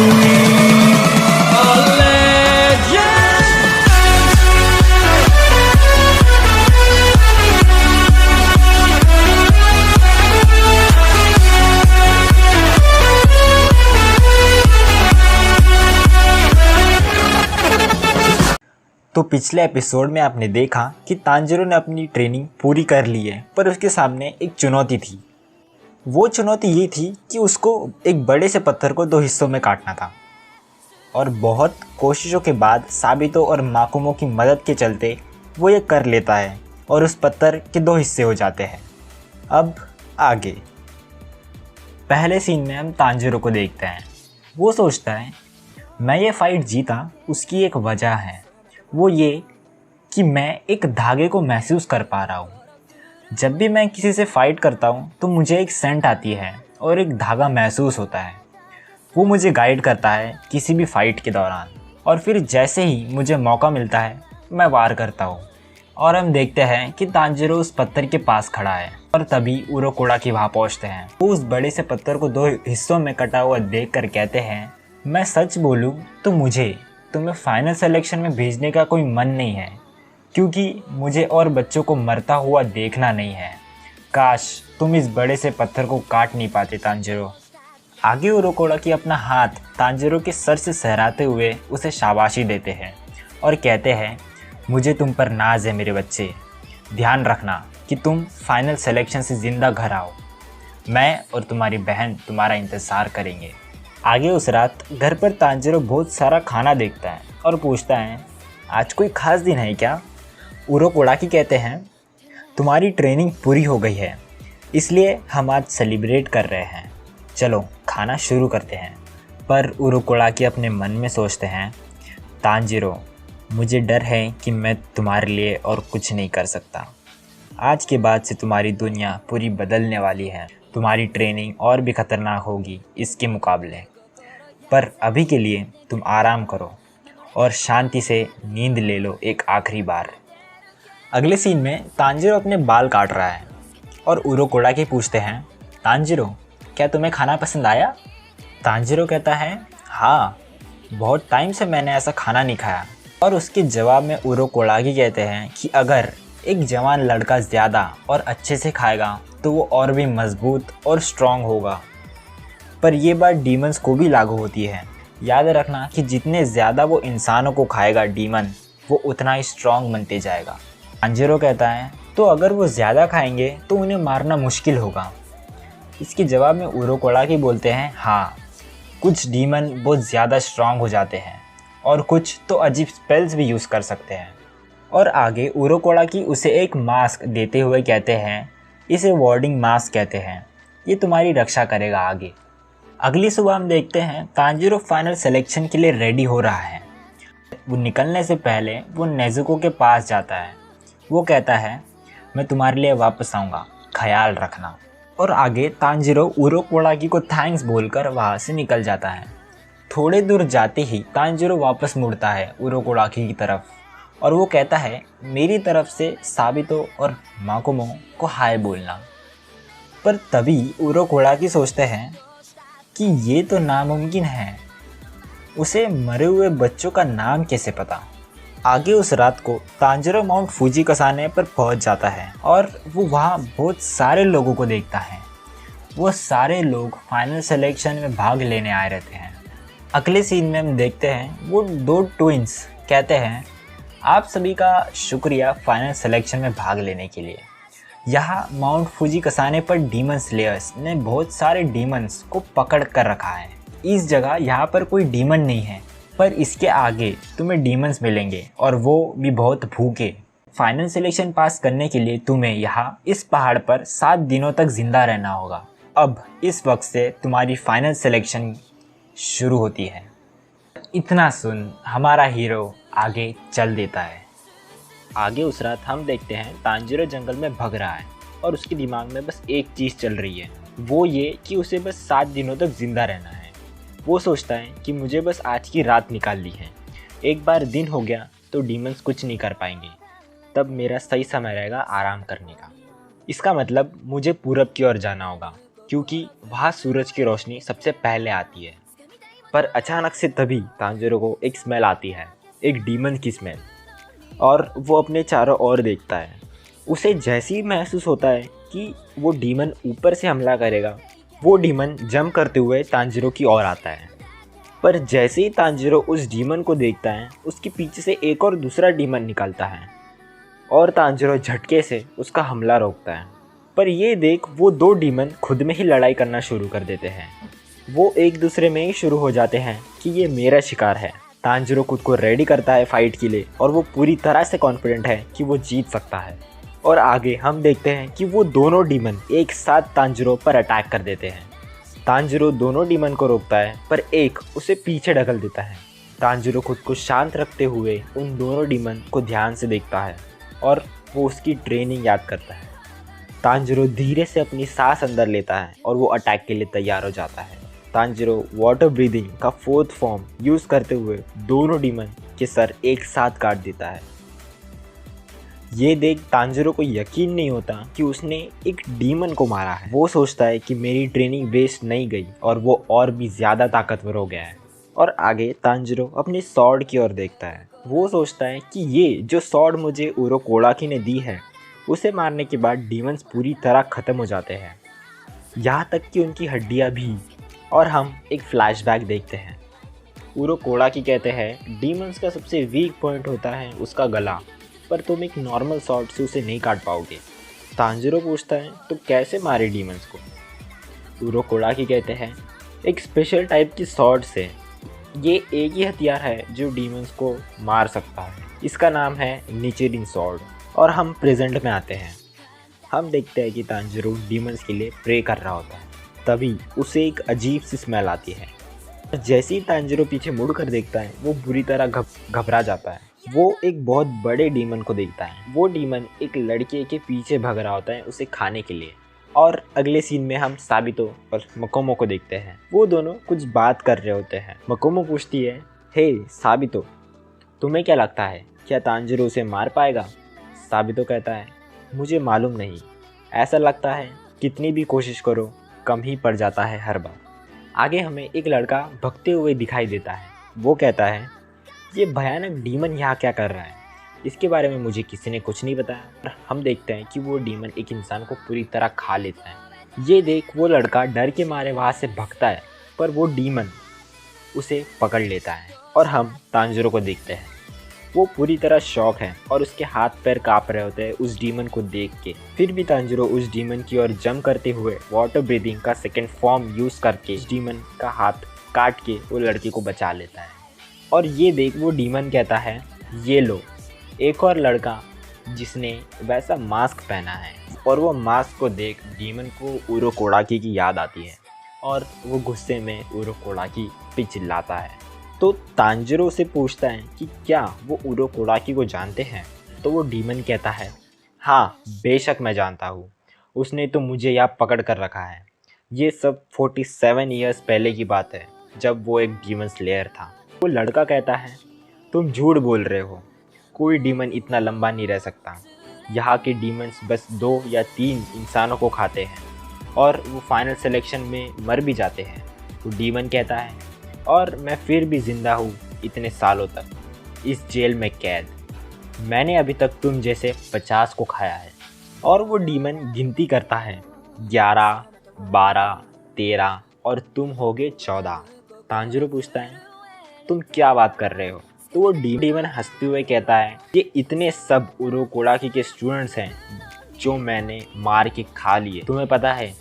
तो पिछले एपिसोड में आपने देखा कि तांजिरो ने अपनी ट्रेनिंग पूरी कर ली है, पर उसके सामने एक चुनौती थी। वो चुनौती ये थी कि उसको एक बड़े से पत्थर को 2 हिस्सों में काटना था, और बहुत कोशिशों के बाद साबितो और माकुमो की मदद के चलते वो ये कर लेता है और उस पत्थर के 2 हिस्से हो जाते हैं। अब आगे पहले सीन में हम तांजिरो को देखते हैं। वो सोचता है मैं ये फाइट जीता उसकी एक वजह है, वो ये कि मैं एक धागे को महसूस कर पा रहा हूँ। जब भी मैं किसी से फाइट करता हूँ तो मुझे एक सेंट आती है और एक धागा महसूस होता है। वो मुझे गाइड करता है किसी भी फाइट के दौरान, और फिर जैसे ही मुझे मौका मिलता है मैं वार करता हूँ। और हम देखते हैं कि तांजिरो उस पत्थर के पास खड़ा है और तभी उरोकोडाकी वहाँ पहुँचते हैं। वो उस बड़े से पत्थर को 2 हिस्सों में कटा हुआ देख कर कहते हैं मैं सच बोलूँ तो मुझे तुम्हें फाइनल सिलेक्शन में भेजने का कोई मन नहीं है, क्योंकि मुझे और बच्चों को मरता हुआ देखना नहीं है। काश तुम इस बड़े से पत्थर को काट नहीं पाते तांजिरो। आगे उरोकोडाकी अपना हाथ तांजिरो के सर से सहराते हुए उसे शाबाशी देते हैं और कहते हैं मुझे तुम पर नाज है मेरे बच्चे, ध्यान रखना कि तुम फाइनल सिलेक्शन से ज़िंदा घर आओ। मैं और तुम्हारी बहन तुम्हारा इंतज़ार करेंगे। आगे उस रात घर पर तांजिरो बहुत सारा खाना देखता है और पूछता है आज कोई ख़ास दिन है क्या? उरोकोडाकी कहते हैं तुम्हारी ट्रेनिंग पूरी हो गई है, इसलिए हम आज सेलिब्रेट कर रहे हैं, चलो खाना शुरू करते हैं। पर उरोकोडाकी अपने मन में सोचते हैं तांजिरो मुझे डर है कि मैं तुम्हारे लिए और कुछ नहीं कर सकता। आज के बाद से तुम्हारी दुनिया पूरी बदलने वाली है, तुम्हारी ट्रेनिंग और भी खतरनाक होगी इसके मुकाबले। पर अभी के लिए तुम आराम करो और शांति से नींद ले लो एक आखिरी बार। अगले सीन में तांजिरो अपने बाल काट रहा है और उरोकोडाकी पूछते हैं तांजिरो क्या तुम्हें खाना पसंद आया? तांजिरो कहता है हाँ, बहुत टाइम से मैंने ऐसा खाना नहीं खाया। और उसके जवाब में उरोकोडाकी कहते हैं कि अगर एक जवान लड़का ज़्यादा और अच्छे से खाएगा तो वो और भी मजबूत और स्ट्रॉन्ग होगा। पर ये बात डीमंस को भी लागू होती है। याद रखना कि जितने ज़्यादा वो इंसानों को खाएगा डीमन, वो उतना ही स्ट्रॉन्ग बनते जाएगा। तांजिरो कहता है तो अगर वो ज़्यादा खाएंगे तो उन्हें मारना मुश्किल होगा। इसके जवाब में उरोकोडाकी बोलते हैं हाँ, कुछ डीमन बहुत ज़्यादा स्ट्रॉन्ग हो जाते हैं और कुछ तो अजीब स्पेल्स भी यूज़ कर सकते हैं। और आगे उरोकोडाकी उसे एक मास्क देते हुए कहते हैं इसे वार्डिंग मास्क कहते हैं, ये तुम्हारी रक्षा करेगा आगे। अगली सुबह हम देखते हैं तांजिरो फाइनल सिलेक्शन के लिए रेडी हो रहा है। वो निकलने से पहले वो नेजुको के पास जाता है। वो कहता है मैं तुम्हारे लिए वापस आऊँगा, ख्याल रखना। और आगे तांजिरो उरोकोडाकी को थैंक्स बोलकर वहाँ से निकल जाता है। थोड़े दूर जाते ही तांजिरो वापस मुड़ता है उरोकोडाकी की तरफ और वो कहता है मेरी तरफ से साबितो और माकुमो को हाय बोलना। पर तभी उरोकोडाकी सोचते हैं कि ये तो नामुमकिन है, उसे मरे हुए बच्चों का नाम कैसे पता। आगे उस रात को तांजिरो माउंट फुजिकासाने पर पहुंच जाता है और वो वहाँ बहुत सारे लोगों को देखता है। वो सारे लोग फाइनल सिलेक्शन में भाग लेने आए रहते हैं। अगले सीन में हम देखते हैं वो 2 ट्विंस कहते हैं आप सभी का शुक्रिया फाइनल सिलेक्शन में भाग लेने के लिए। यहाँ माउंट फुजिकासाने पर डीमन स्लेयर्स ने बहुत सारे डीमंस को पकड़ कर रखा है। इस जगह यहाँ पर कोई डीमन नहीं है, पर इसके आगे तुम्हें डीमंस मिलेंगे और वो भी बहुत भूखे। फाइनल सिलेक्शन पास करने के लिए तुम्हें यहाँ इस पहाड़ पर 7 दिनों तक जिंदा रहना होगा। अब इस वक्त से तुम्हारी फाइनल सिलेक्शन शुरू होती है। इतना सुन हमारा हीरो आगे चल देता है। आगे उस रात हम देखते हैं तांजिरो जंगल में भग रहा है और उसके दिमाग में बस एक चीज़ चल रही है, वो ये कि उसे बस 7 दिनों तक ज़िंदा रहना है। वो सोचता है कि मुझे बस आज की रात निकालनी है, एक बार दिन हो गया तो डीमंस कुछ नहीं कर पाएंगे, तब मेरा सही समय रहेगा आराम करने का। इसका मतलब मुझे पूरब की ओर जाना होगा, क्योंकि वहाँ सूरज की रोशनी सबसे पहले आती है। पर अचानक से तभी तांजिरो को एक स्मेल आती है, एक डीमन की स्मेल, और वो अपने चारों ओर देखता है। उसे जैसे ही महसूस होता है कि वो डीमन ऊपर से हमला करेगा, वो डीमन जंप करते हुए तांजिरो की ओर आता है। पर जैसे ही तांजिरो उस डीमन को देखता है, उसके पीछे से एक और दूसरा डीमन निकलता है और तांजिरो झटके से उसका हमला रोकता है। पर ये देख वो दो डीमन खुद में ही लड़ाई करना शुरू कर देते हैं। वो एक दूसरे में ही शुरू हो जाते हैं कि ये मेरा शिकार है। तांजिरो खुद को रेडी करता है फाइट के लिए और वो पूरी तरह से कॉन्फिडेंट है कि वो जीत सकता है। और आगे हम देखते हैं कि वो दोनों डीमन एक साथ तांजिरो पर अटैक कर देते हैं। तांजिरो दोनों डीमन को रोकता है पर एक उसे पीछे ढकल देता है। तांजिरो खुद को शांत रखते हुए उन दोनों डीमन को ध्यान से देखता है और वो उसकी ट्रेनिंग याद करता है। तांजिरो धीरे से अपनी सांस अंदर लेता है और वो अटैक के लिए तैयार हो जाता है। तांजिरो वाटर ब्रीदिंग का 4th फॉर्म यूज़ करते हुए दोनों डीमन के सर एक साथ काट देता है। ये देख तांजिरो को यकीन नहीं होता कि उसने एक डीमन को मारा है। वो सोचता है कि मेरी ट्रेनिंग वेस्ट नहीं गई और वो और भी ज़्यादा ताकतवर हो गया है। और आगे तांजिरो अपनी सॉर्ड की ओर देखता है। वो सोचता है कि ये जो सॉर्ड मुझे उरोकोडाकी ने दी है, उसे मारने के बाद डीमंस पूरी तरह ख़त्म हो जाते हैं, यहाँ तक कि उनकी हड्डियाँ भी। और हम एक फ्लैशबैक देखते हैं। उरोकोडाकी कहते हैं डीमंस का सबसे वीक पॉइंट होता है उसका गला, पर तुम एक नॉर्मल सॉर्ड से उसे नहीं काट पाओगे। तांजिरो पूछता है तो कैसे मारे डीमंस को? उरोकोडाकी कहते हैं एक स्पेशल टाइप की सॉर्ड से। ये एक ही हथियार है जो डीमंस को मार सकता है। इसका नाम है निचिरिन सॉर्ड। और हम प्रेजेंट में आते हैं। हम देखते हैं कि तांजिरो डीमंस के लिए प्रे कर रहा होता है। तभी उसे एक अजीब सी स्मेल आती है। जैसे ही तांजिरो पीछे मुड़ कर देखता है, वो बुरी तरह घबरा जाता है। वो एक बहुत बड़े डीमन को देखता है। वो डीमन एक लड़के के पीछे भाग रहा होता है उसे खाने के लिए। और अगले सीन में हम साबितो और मकोमो को देखते हैं। वो दोनों कुछ बात कर रहे होते हैं। मकोमो पूछती है, हे साबितो, तुम्हें क्या लगता है, क्या तांजिरो उसे मार पाएगा? साबितो कहता है, मुझे मालूम नहीं, ऐसा लगता है कितनी भी कोशिश करो कम ही पड़ जाता है हर बार। आगे हमें एक लड़का भगते हुए दिखाई देता है। वो कहता है, ये भयानक डीमन यहाँ क्या कर रहा है? इसके बारे में मुझे किसी ने कुछ नहीं बताया। और हम देखते हैं कि वो डीमन एक इंसान को पूरी तरह खा लेता है। ये देख वो लड़का डर के मारे वहाँ से भगता है, पर वो डीमन उसे पकड़ लेता है। और हम तांजिरो को देखते हैं। वो पूरी तरह शॉक है और उसके हाथ पैर काँप रहे होते हैं उस डीमन को देख के। फिर भी तांजिरो उस डीमन की ओर जंप करते हुए वाटर ब्रीदिंग का 2nd फॉर्म यूज़ करके उस डीमन का हाथ काट के वो लड़के को बचा लेता है। और ये देख वो डीमन कहता है, ये लो एक और लड़का जिसने वैसा मास्क पहना है। और वो मास्क को देख डीमन को उरोकोडाकी की याद आती है और वो गुस्से में उरोकोडाकी पे चिल्लाता है। तो तांजिरो से पूछता है कि क्या वो उरोकोडाकी को जानते हैं? तो वो डीमन कहता है, हाँ बेशक मैं जानता हूँ, उसने तो मुझे यहाँ पकड़ कर रखा है। ये सब 47 ईयर्स पहले की बात है, जब वो एक डीमन स्लेयर था। वो लड़का कहता है, तुम झूठ बोल रहे हो, कोई डीमन इतना लंबा नहीं रह सकता। यहाँ के डीमंस बस 2 या 3 इंसानों को खाते हैं और वो फाइनल सिलेक्शन में मर भी जाते हैं। तो डीमन कहता है, और मैं फिर भी ज़िंदा हूँ इतने सालों तक इस जेल में कैद। मैंने अभी तक तुम जैसे 50 को खाया है। और वो डीमन गिनती करता है, 11, 12, 13 और तुम होगे 14। तांजिरो पूछता है, तुम क्या बात कर रहे हो? तो वो डीमन हंसते हुए कहता है, ये इतने सब उरोकोडाकी के स्टूडेंट्स हैं जो मैंने मार के खा लिए। तुम्हें पता है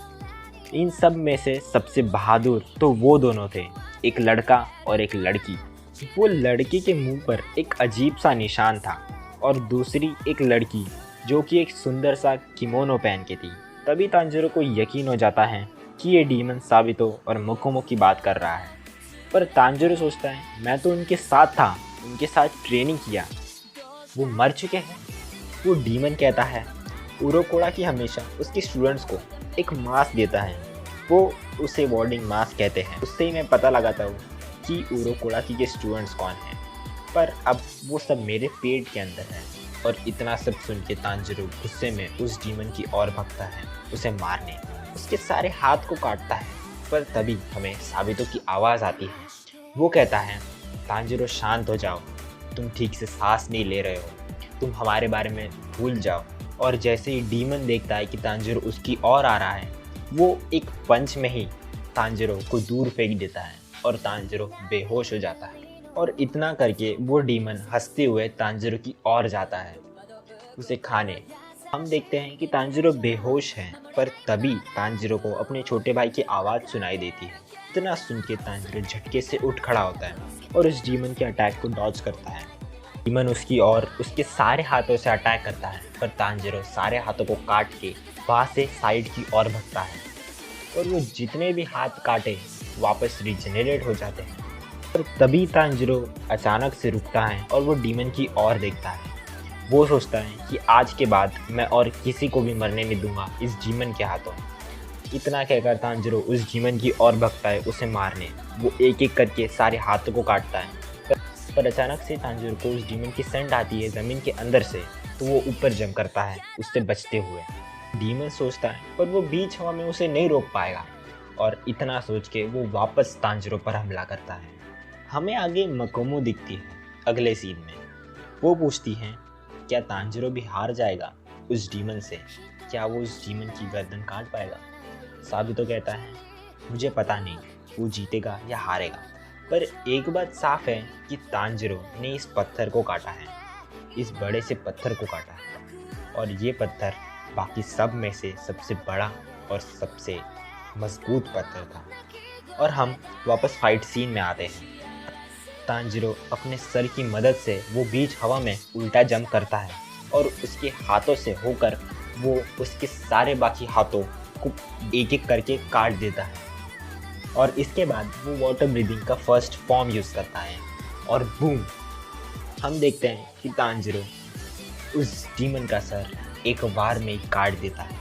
इन सब में से सबसे बहादुर तो वो दोनों थे, एक लड़का और एक लड़की। वो लड़के के मुंह पर एक अजीब सा निशान था और दूसरी एक लड़की जो कि एक सुंदर सा किमोनो पहन के थी। तभी तांजिरो को यकीन हो जाता है कि ये डीमन साबितो और मोकोमो की बात कर रहा है। पर तांजिरो सोचता है, मैं तो उनके साथ था, उनके साथ ट्रेनिंग किया, वो मर चुके हैं। वो डीमन कहता है, उरोकोडाकी हमेशा उसके स्टूडेंट्स को एक मास्क देता है, वो उसे वार्डिंग मास्क कहते हैं। उससे ही मैं पता लगाता हूँ कि उरोकोडाकी के स्टूडेंट्स कौन हैं। पर अब वो सब मेरे पेट के अंदर है। और इतना सब सुन के तांजिरो गुस्से में उस डीमन की ओर भगता है उसे मारने। उसके सारे हाथ को काटता है। पर तभी हमें साबितो की आवाज़ आती है वो कहता है, तांजिरो शांत हो जाओ, तुम ठीक से सांस नहीं ले रहे हो, तुम हमारे बारे में भूल जाओ। और जैसे ही डीमन देखता है कि तांजिरो उसकी ओर आ रहा है, वो एक पंच में ही तांजिरो को दूर फेंक देता है और तांजिरो बेहोश हो जाता है। और इतना करके वो डीमन हंसते हुए तांजिरो की ओर जाता है उसे खाने। हम देखते हैं कि तांजिरो बेहोश है, पर तभी तांजिरो को अपने छोटे भाई की आवाज़ सुनाई देती है। इतना सुन के तांजिरो झटके से उठ खड़ा होता है और उस डीमन के अटैक को डॉज करता है। डीमन उसकी ओर उसके सारे हाथों से अटैक करता है, पर तांजिरो सारे हाथों को काट के वहाँ से साइड की ओर भगता है और वो जितने भी हाथ काटे वापस रिजनरेट हो जाते हैं। पर तभी तांजिरो अचानक से रुकता है और वो डीमन की ओर देखता है। वो सोचता है कि आज के बाद मैं और किसी को भी मरने नहीं दूंगा इस डीमन के हाथों। इतना कहकर तांजिरो उस डीमन की ओर भगता है उसे मारने। वो एक एक करके सारे हाथों को काटता है, पर अचानक से तांजिरो को उस डीमन की सेंट आती है ज़मीन के अंदर से, तो वो ऊपर जंप करता है उससे बचते हुए। डीमन सोचता है पर वो बीच हवा में उसे नहीं रोक पाएगा और इतना सोच के वो वापस तांजिरो पर हमला करता है। हमें आगे मकोमो दिखती है अगले सीन में। वो पूछती हैं, क्या तांजिरो भी हार जाएगा उस डीमन से? क्या वो उस डीमन की गर्दन काट पाएगा? साबितो कहता है, मुझे पता नहीं वो जीतेगा या हारेगा, पर एक बात साफ है कि तांजिरो ने इस पत्थर को काटा है, इस बड़े से पत्थर को काटा है, और ये पत्थर बाकी सब में से सबसे बड़ा और सबसे मजबूत पत्थर था। और हम वापस फाइट सीन में आते हैं। तांजिरो अपने सर की मदद से वो बीच हवा में उल्टा जंप करता है और उसके हाथों से होकर वो उसके सारे बाकी हाथों को एक एक करके काट देता है। और इसके बाद वो वाटर ब्रीदिंग का फर्स्ट फॉर्म यूज़ करता है और बूम, हम देखते हैं कि तांजिरो उस डीमन का सर एक बार में ही काट देता है।